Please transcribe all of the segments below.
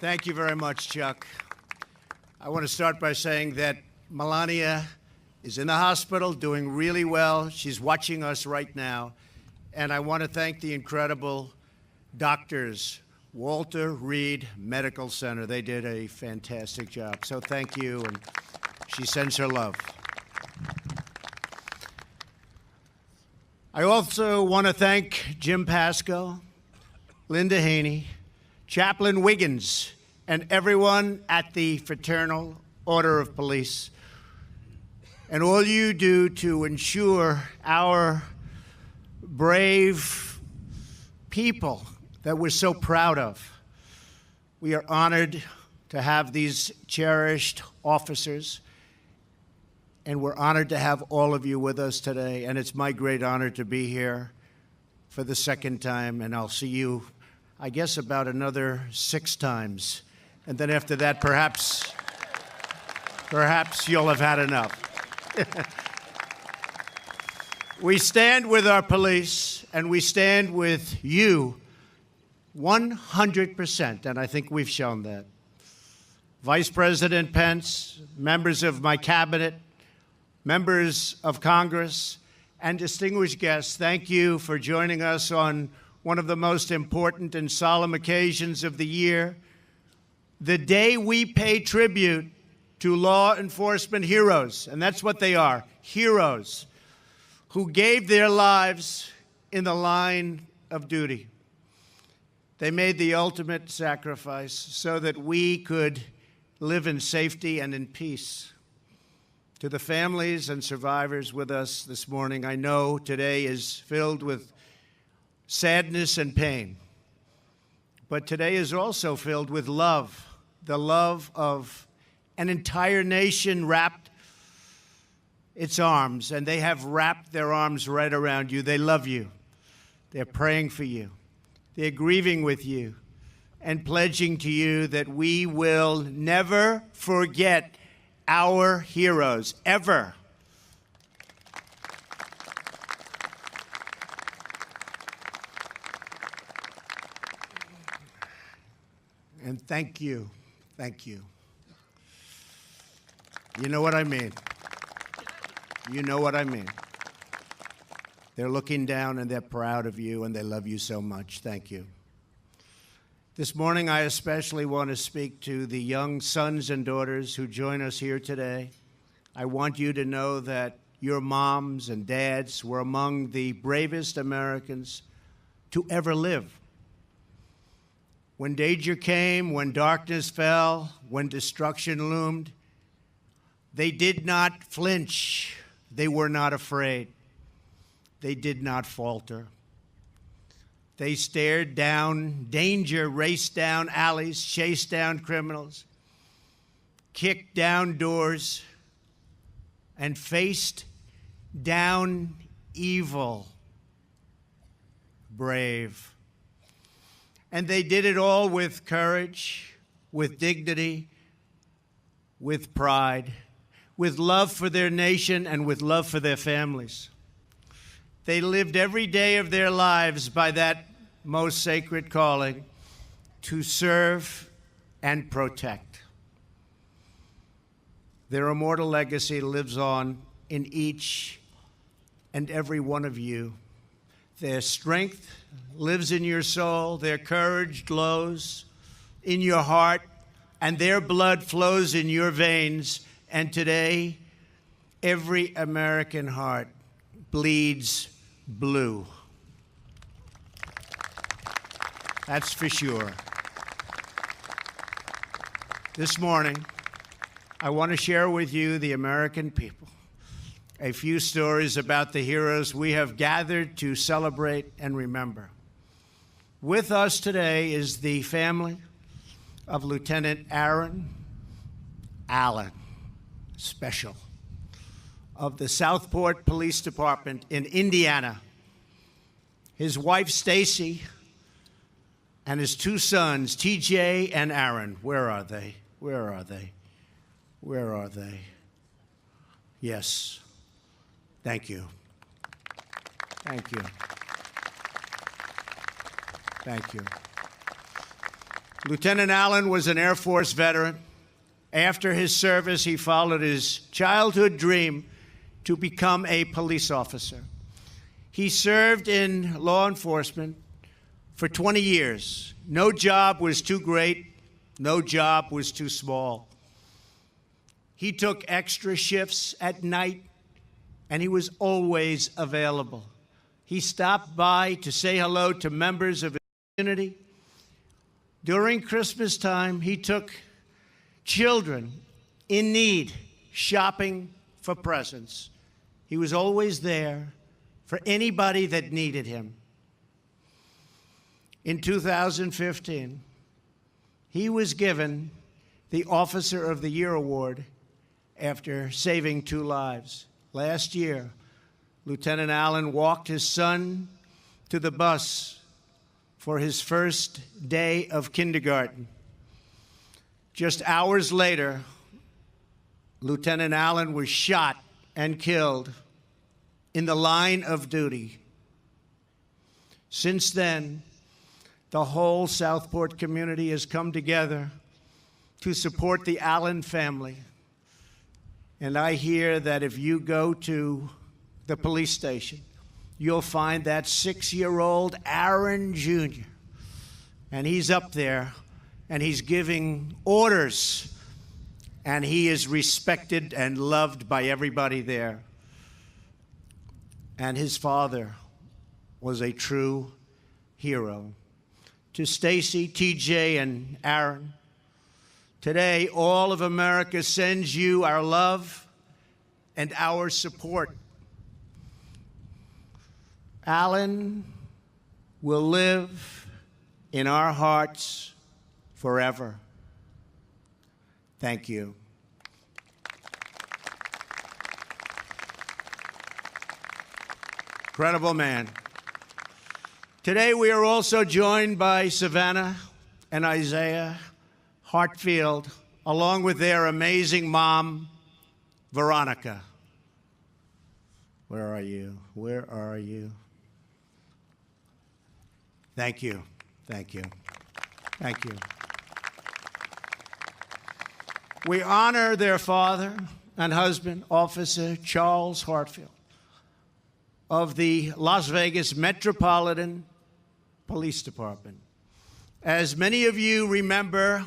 Thank you very much, Chuck. I want to start by saying that Melania is in the hospital doing really well. She's watching us right now. And I want to thank the incredible doctors, Walter Reed Medical Center. They did a fantastic job. So thank you, and she sends her love. I also want to thank Jim Pasco, Linda Haney, Chaplain Wiggins, and everyone at the Fraternal Order of Police, and all you do to ensure our brave people that we're so proud of. We are honored to have these cherished officers, and we're honored to have all of you with us today, and it's my great honor to be here for the second time, and I'll see you, I guess, about another 6 times. And then after that, perhaps you'll have had enough. We stand with our police, and we stand with you 100%, and I think we've shown that. Vice President Pence, members of my cabinet, members of Congress, and distinguished guests, thank you for joining us on one of the most important and solemn occasions of the year, the day we pay tribute to law enforcement heroes, and that's what they are, heroes, who gave their lives in the line of duty. They made the ultimate sacrifice so that we could live in safety and in peace. To the families and survivors with us this morning, I know today is filled with sadness and pain, but today is also filled with love, the love of an entire nation wrapped its arms, and they have wrapped their arms right around you. They love you. They're praying for you. They're grieving with you and pledging to you that we will never forget our heroes, ever. And thank you. Thank you. You know what I mean. You know what I mean. They're looking down and they're proud of you and they love you so much. Thank you. This morning, I especially want to speak to the young sons and daughters who join us here today. I want you to know that your moms and dads were among the bravest Americans to ever live. When danger came, when darkness fell, when destruction loomed, they did not flinch. They were not afraid. They did not falter. They stared down danger, raced down alleys, chased down criminals, kicked down doors, and faced down evil. Brave. And they did it all with courage, with dignity, with pride, with love for their nation and with love for their families. They lived every day of their lives by that most sacred calling to serve and protect. Their immortal legacy lives on in each and every one of you. Their strength lives in your soul, their courage glows in your heart, and their blood flows in your veins. And today, every American heart bleeds blue. That's for sure. This morning, I want to share with you, the American people, a few stories about the heroes we have gathered to celebrate and remember. With us today is the family of Lieutenant Aaron Allen Special of the Southport Police Department in Indiana. His wife, Stacy, and his 2 sons, TJ and Aaron. Where are they? Where are they? Where are they? Yes. Thank you. Thank you. Thank you. Lieutenant Allen was an Air Force veteran. After his service, he followed his childhood dream to become a police officer. He served in law enforcement for 20 years. No job was too great. No job was too small. He took extra shifts at night, and he was always available. He stopped by to say hello to members of his community. During Christmas time, he took children in need shopping for presents. He was always there for anybody that needed him. In 2015, he was given the Officer of the Year award after saving 2 lives. Last year, Lieutenant Allen walked his son to the bus for his first day of kindergarten. Just hours later, Lieutenant Allen was shot and killed in the line of duty. Since then, the whole Southport community has come together to support the Allen family. And I hear that if you go to the police station, you'll find that 6-year-old Aaron Jr., and he's up there, and he's giving orders, and he is respected and loved by everybody there. And his father was a true hero. To Stacy, TJ, and Aaron, today all of America sends you our love and our support. Allen will live in our hearts forever. Thank you. Incredible man. Today we are also joined by Savannah and Isaiah Hartfield, along with their amazing mom, Veronica. Where are you? Where are you? Thank you. Thank you. Thank you. We honor their father and husband, Officer Charles Hartfield of the Las Vegas Metropolitan Police Department. As many of you remember,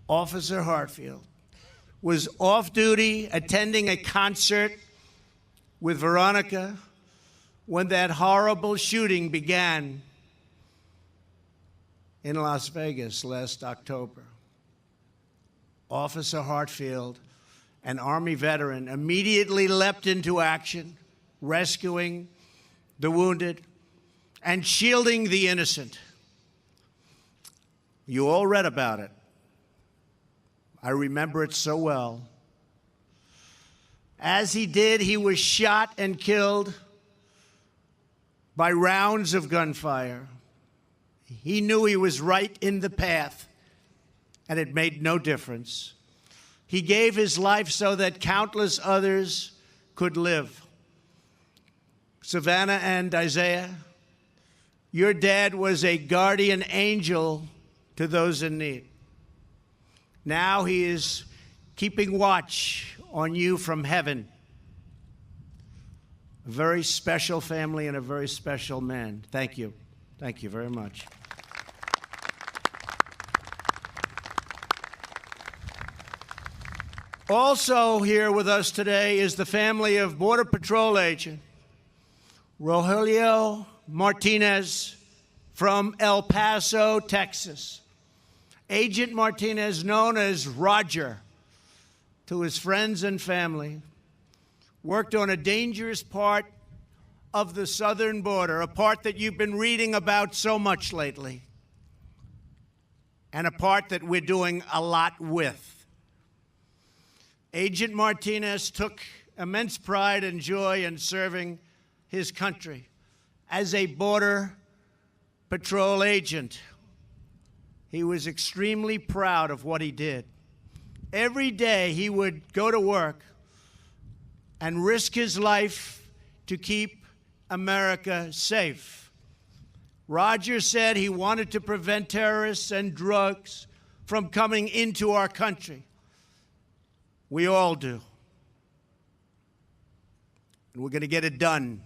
Officer Hartfield was off duty attending a concert with Veronica when that horrible shooting began in Las Vegas last October. Officer Hartfield, an Army veteran, immediately leapt into action, rescuing the wounded and shielding the innocent. You all read about it. I remember it so well. As he did, he was shot and killed by rounds of gunfire. He knew he was right in the path, and it made no difference. He gave his life so that countless others could live. Savannah and Isaiah, your dad was a guardian angel to those in need. Now he is keeping watch on you from heaven. A very special family and a very special man. Thank you. Thank you very much. Also here with us today is the family of Border Patrol agent Rogelio Martinez from El Paso, Texas. Agent Martinez, known as Roger to his friends and family, worked on a dangerous part of the southern border, a part that you've been reading about so much lately, and a part that we're doing a lot with. Agent Martinez took immense pride and joy in serving his country as a Border Patrol agent. He was extremely proud of what he did. Every day he would go to work and risk his life to keep America safe. Roger said he wanted to prevent terrorists and drugs from coming into our country. We all do. And we're going to get it done.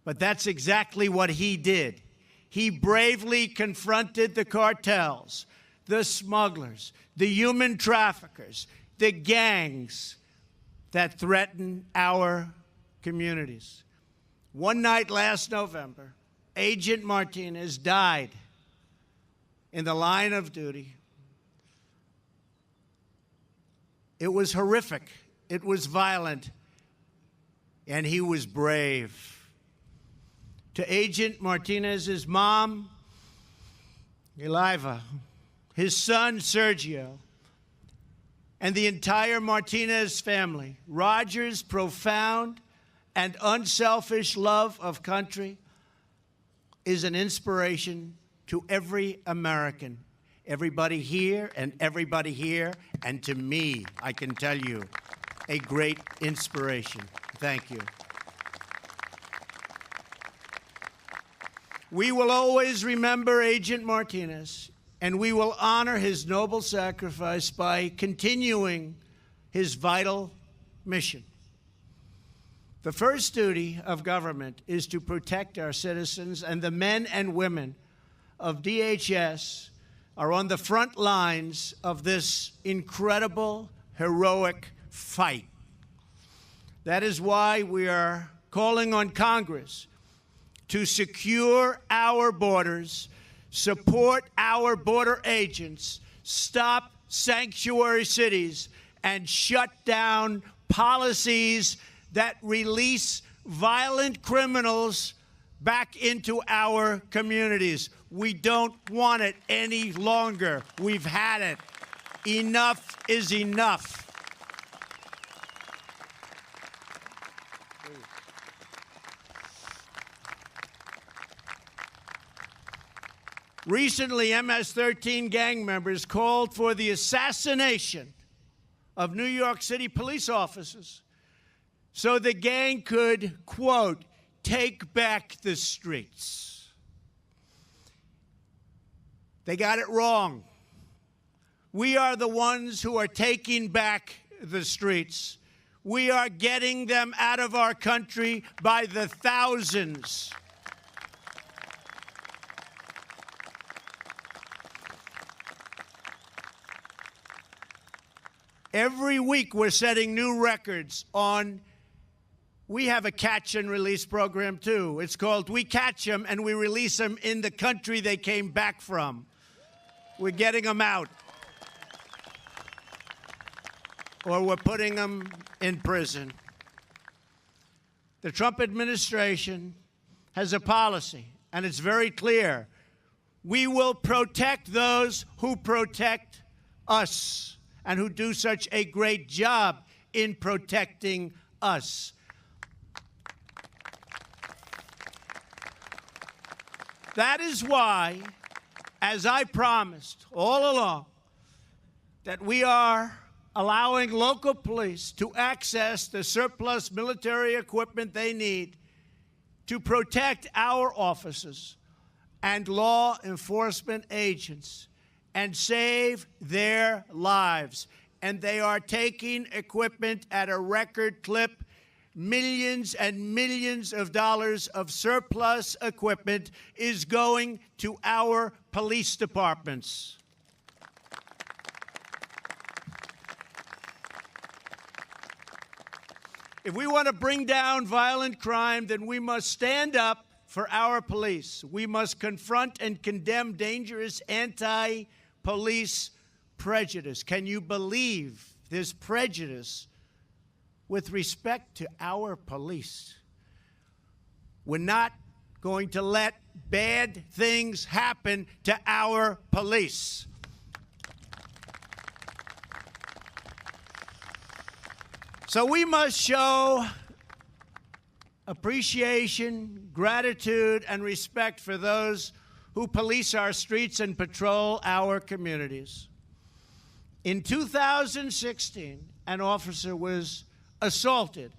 But that's exactly what he did. He bravely confronted the cartels, the smugglers, the human traffickers, the gangs that threaten our communities. One night last November, Agent Martinez died in the line of duty. It was horrific. It was violent. And he was brave. To Agent Martinez's mom, Eliva, his son, Sergio, and the entire Martinez family, Roger's profound and unselfish love of country is an inspiration to every American, everybody here and everybody here, and to me, I can tell you, a great inspiration. Thank you. We will always remember Agent Martinez, and we will honor his noble sacrifice by continuing his vital mission. The first duty of government is to protect our citizens, and the men and women of DHS are on the front lines of this incredible, heroic fight. That is why we are calling on Congress to secure our borders, support our border agents, stop sanctuary cities, and shut down policies that release violent criminals back into our communities. We don't want it any longer. We've had it. Enough is enough. Recently, MS-13 gang members called for the assassination of New York City police officers so the gang could, quote, take back the streets. They got it wrong. We are the ones who are taking back the streets. We are getting them out of our country by the thousands. Every week we're setting new records on, we have a catch and release program too. It's called We Catch Them and we release them in the country they came back from. We're getting them out. Or we're putting them in prison. The Trump administration has a policy, and it's very clear. We will protect those who protect us, and who do such a great job in protecting us. That is why, as I promised all along, that we are allowing local police to access the surplus military equipment they need to protect our officers and law enforcement agents and save their lives. And they are taking equipment at a record clip. Millions and millions of dollars of surplus equipment is going to our police departments. If we want to bring down violent crime, then we must stand up for our police. We must confront and condemn dangerous anti-police prejudice. Can you believe this prejudice with respect to our police? We're not going to let bad things happen to our police. So we must show appreciation, gratitude, and respect for those who police our streets and patrol our communities. In 2016, an officer was assaulted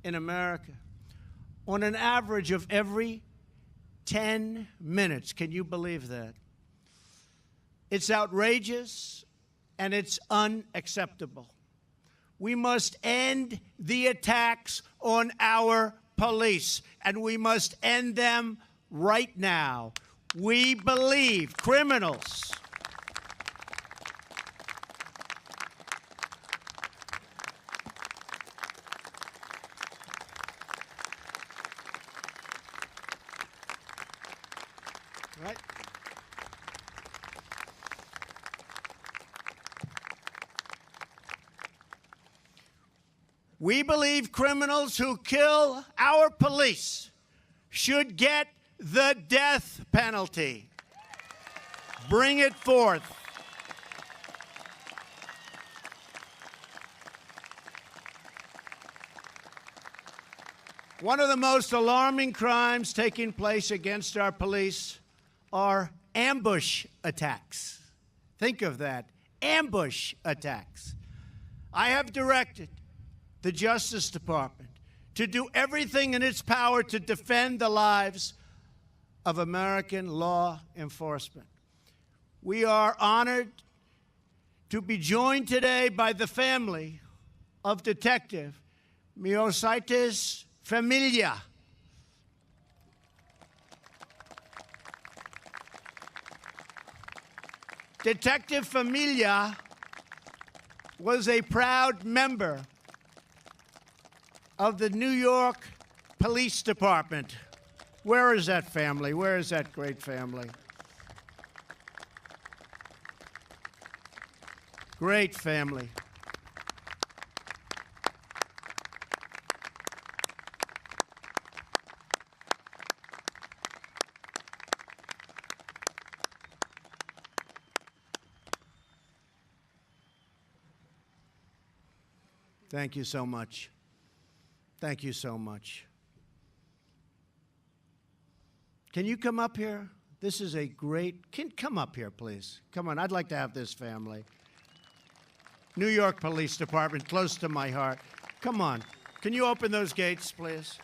in America. On an average of every 10 minutes. Can you believe that? It's outrageous and it's unacceptable. We must end the attacks on our police, and we must end them right now. We believe criminals right? We believe criminals who kill our police should get the death penalty. Bring it forth. One of the most alarming crimes taking place against our police are ambush attacks. Think of that, ambush attacks. I have directed the Justice Department to do everything in its power to defend the lives of American law enforcement. We are honored to be joined today by the family of Detective Miosaitis Familia. Detective Familia was a proud member of the New York Police Department. Where is that family? Where is that great family? Great family. Thank you so much. Thank you so much. Can you come up here? This is a great, come up here, please. Come on, I'd like to have this family. New York Police Department, close to my heart. Come on, can you open those gates, please?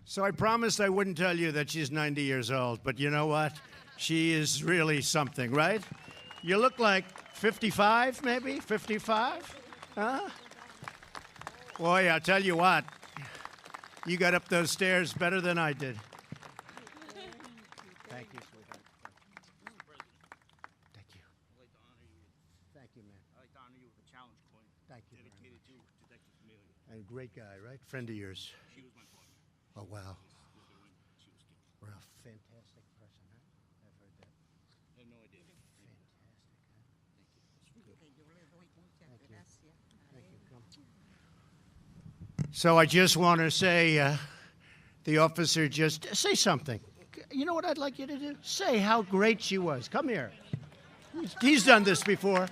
So I promised I wouldn't tell you that she's 90 years old, but you know what? She is really something, right? You look like 55, maybe? 55? Huh? Boy, I'll tell you what. You got up those stairs better than I did. Thank you, sweetheart. Thank you. I'd like to honor you. Thank you, man. I'd like to honor you with a challenge coin. Thank you very Dedicated to Detective Familia. And great guy, right? Friend of yours. She was my partner. Oh, wow. She was the winner. She was killed. What a fantastic person, huh? So I just want to say, the officer, just say something. You know what I'd like you to do? Say how great she was. Come here. He's done this before.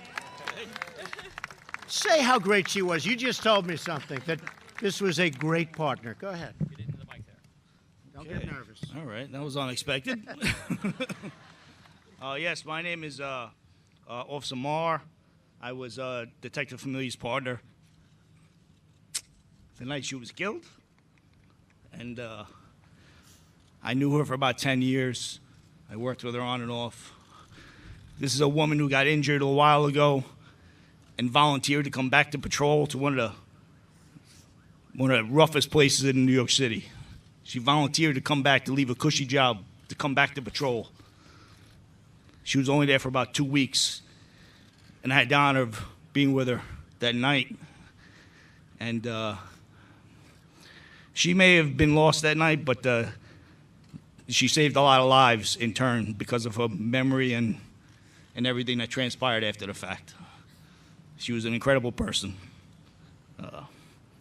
Say how great she was. You just told me something, that this was a great partner. Go ahead. Get into the mic there. Don't get nervous. All right, that was unexpected. Yes, my name is Officer Marr. I was Detective Familiar's partner the night she was killed. And I knew her for about 10 years. I worked with her on and off. This is a woman who got injured a while ago and volunteered to come back to patrol to one of the roughest places in New York City. She volunteered to come back, to leave a cushy job, to come back to patrol. She was only there for about 2 weeks, and I had the honor of being with her that night. And she may have been lost that night, but she saved a lot of lives in turn because of her memory and everything that transpired after the fact. She was an incredible person,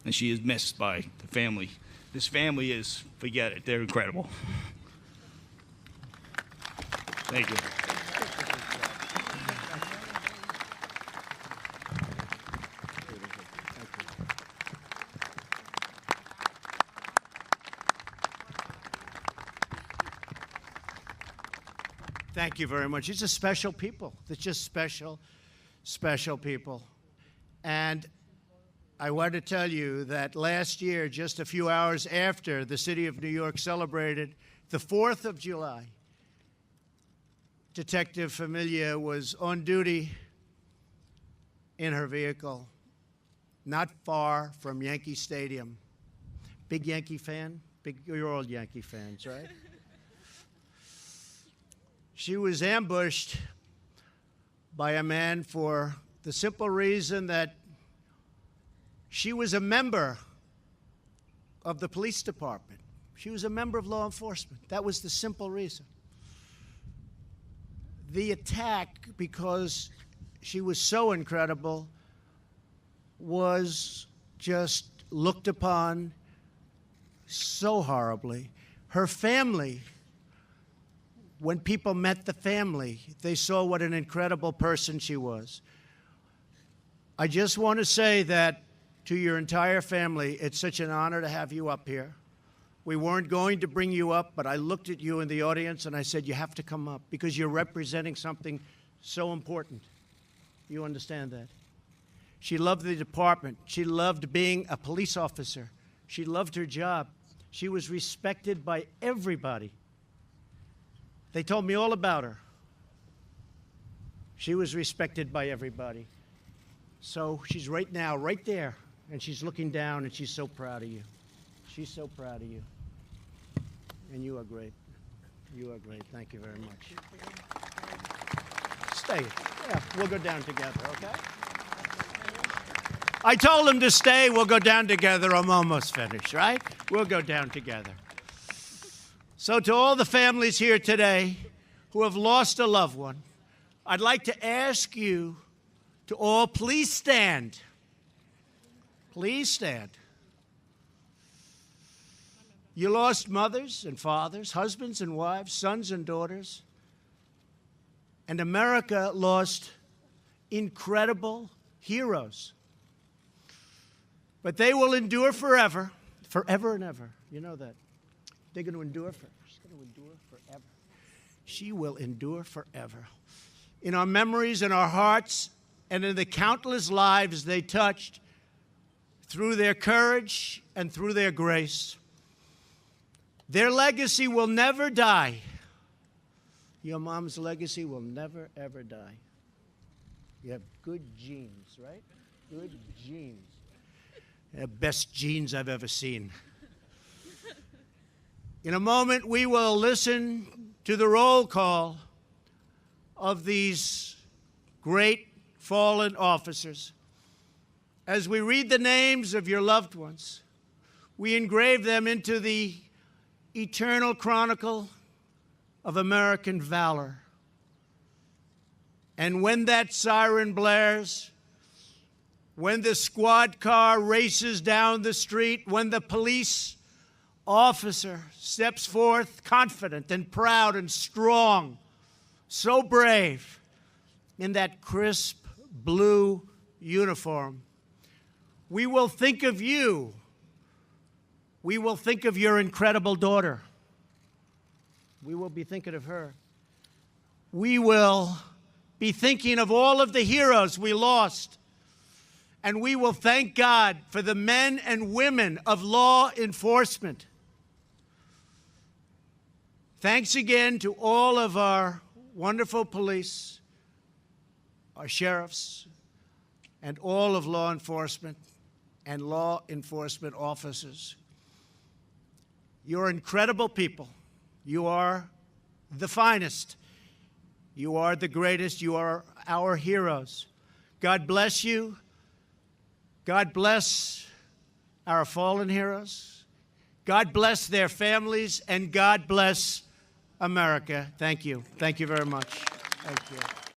and she is missed by the family. This family is, forget it, they're incredible. Thank you. Thank you very much. These are special people. They're just special, special people. And I want to tell you that last year, just a few hours after the city of New York celebrated the 4th of July, Detective Familia was on duty in her vehicle, not far from Yankee Stadium. Big Yankee fan? You're all Yankee fans, right? She was ambushed by a man for the simple reason that she was a member of the police department. She was a member of law enforcement. That was the simple reason. The attack, because she was so incredible, was just looked upon so horribly. Her family, when people met the family, they saw what an incredible person she was. I just want to say that to your entire family, it's such an honor to have you up here. We weren't going to bring you up, but I looked at you in the audience and I said, you have to come up because you're representing something so important. You understand that? She loved the department. She loved being a police officer. She loved her job. She was respected by everybody. They told me all about her. She was respected by everybody. So she's right now, right there, and she's looking down, and she's so proud of you. She's so proud of you. And you are great. You are great. Thank you very much. Stay. Yeah, we'll go down together, okay? I told him to stay. We'll go down together. I'm almost finished, right? We'll go down together. So to all the families here today who have lost a loved one, I'd like to ask you to all please stand. Please stand. You lost mothers and fathers, husbands and wives, sons and daughters. And America lost incredible heroes. But they will endure forever, forever and ever. You know that. They're going to endure forever. She's going to endure forever. She will endure forever. In our memories, in our hearts, and in the countless lives they touched through their courage and through their grace. Their legacy will never die. Your mom's legacy will never, ever die. You have good genes, right? Good genes. The best genes I've ever seen. In a moment, we will listen to the roll call of these great fallen officers. As we read the names of your loved ones, we engrave them into the eternal chronicle of American valor. And when that siren blares, when the squad car races down the street, when the police officer steps forth confident and proud and strong, so brave, in that crisp blue uniform, we will think of you. We will think of your incredible daughter. We will be thinking of her. We will be thinking of all of the heroes we lost. And we will thank God for the men and women of law enforcement. Thanks again to all of our wonderful police, our sheriffs, and all of law enforcement and law enforcement officers. You're incredible people. You are the finest. You are the greatest. You are our heroes. God bless you. God bless our fallen heroes. God bless their families, and God bless America. Thank you. Thank you very much. Thank you.